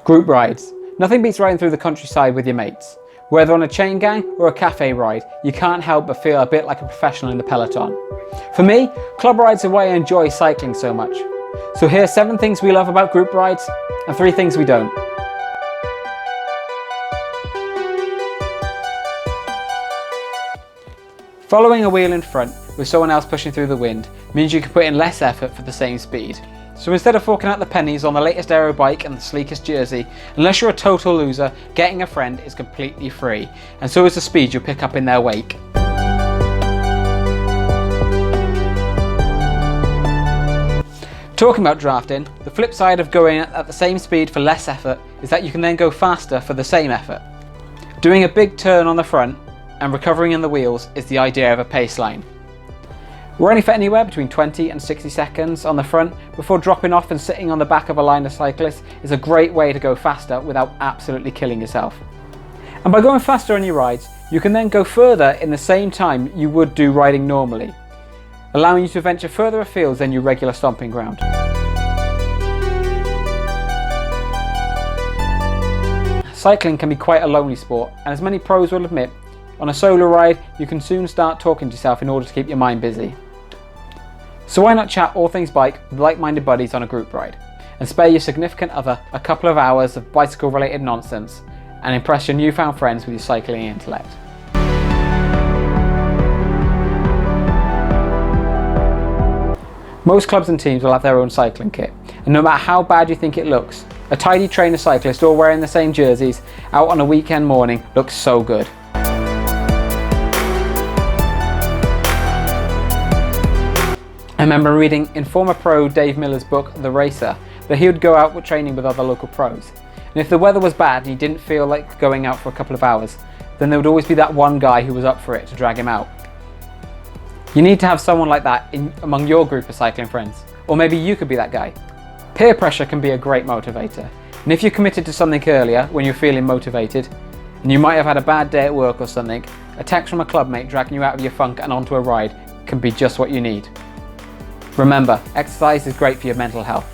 Group rides. Nothing beats riding through the countryside with your mates. Whether on a chain gang or a cafe ride, you can't help but feel a bit like a professional in the peloton. For me, club rides are why I enjoy cycling so much. So here's 7 things we love about group rides and 3 things we don't. Following a wheel in front with someone else pushing through the wind means you can put in less effort for the same speed. So instead of forking out the pennies on the latest aero bike and the sleekest jersey, unless you're a total loser, getting a friend is completely free, and so is the speed you'll pick up in their wake. Talking about drafting, the flip side of going at the same speed for less effort is that you can then go faster for the same effort. Doing a big turn on the front and recovering in the wheels is the idea of a pace line. Running for anywhere between 20 and 60 seconds on the front before dropping off and sitting on the back of a line of cyclists is a great way to go faster without absolutely killing yourself. And by going faster on your rides, you can then go further in the same time you would do riding normally, allowing you to venture further afield than your regular stomping ground. Cycling can be quite a lonely sport, and as many pros will admit, on a solo ride you can soon start talking to yourself in order to keep your mind busy. So why not chat all things bike with like-minded buddies on a group ride, and spare your significant other a couple of hours of bicycle-related nonsense, and impress your newfound friends with your cycling intellect. Most clubs and teams will have their own cycling kit, and no matter how bad you think it looks, a tidy train of cyclists all wearing the same jerseys out on a weekend morning looks so good. I remember reading in former pro Dave Miller's book, The Racer, that he would go out with training with other local pros. And if the weather was bad and he didn't feel like going out for a couple of hours, then there would always be that one guy who was up for it to drag him out. You need to have someone like that among your group of cycling friends. Or maybe you could be that guy. Peer pressure can be a great motivator. And if you're committed to something earlier when you're feeling motivated, and you might have had a bad day at work or something, a text from a club mate dragging you out of your funk and onto a ride can be just what you need. Remember, exercise is great for your mental health.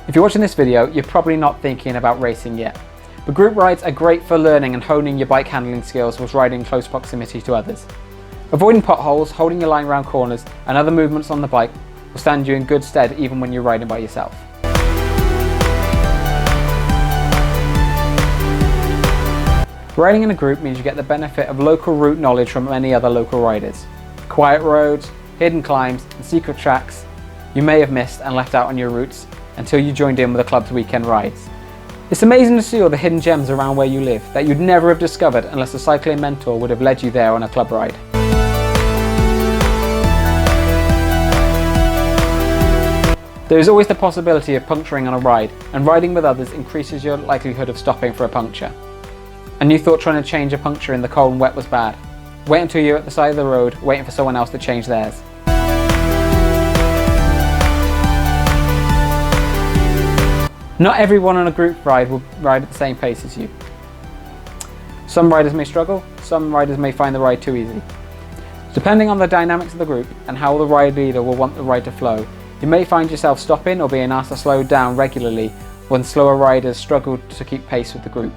If you're watching this video, you're probably not thinking about racing yet. But group rides are great for learning and honing your bike handling skills whilst riding in close proximity to others. Avoiding potholes, holding your line around corners and other movements on the bike will stand you in good stead even when you're riding by yourself. Riding in a group means you get the benefit of local route knowledge from many other local riders. Quiet roads, hidden climbs and secret tracks you may have missed and left out on your routes until you joined in with the club's weekend rides. It's amazing to see all the hidden gems around where you live that you'd never have discovered unless a cycling mentor would have led you there on a club ride. There is always the possibility of puncturing on a ride, and riding with others increases your likelihood of stopping for a puncture. And you thought trying to change a puncture in the cold and wet was bad? Wait until you're at the side of the road waiting for someone else to change theirs. Not everyone on a group ride will ride at the same pace as you. Some riders may struggle, some riders may find the ride too easy. Depending on the dynamics of the group and how the ride leader will want the ride to flow, you may find yourself stopping or being asked to slow down regularly when slower riders struggle to keep pace with the group.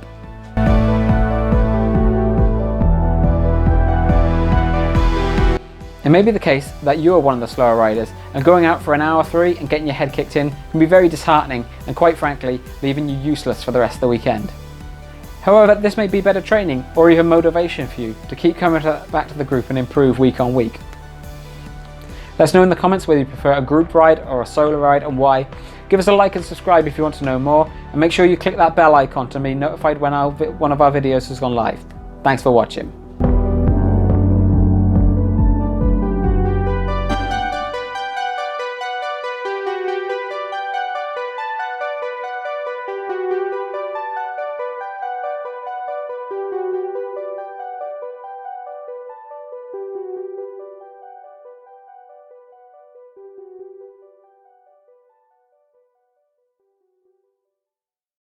It may be the case that you are one of the slower riders, and going out for an hour or 3 and getting your head kicked in can be very disheartening and, quite frankly, leaving you useless for the rest of the weekend. However, this may be better training or even motivation for you to keep coming back to the group and improve week on week. Let us know in the comments whether you prefer a group ride or a solo ride and why. Give us a like and subscribe if you want to know more, and make sure you click that bell icon to be notified when one of our videos has gone live. Thanks for watching.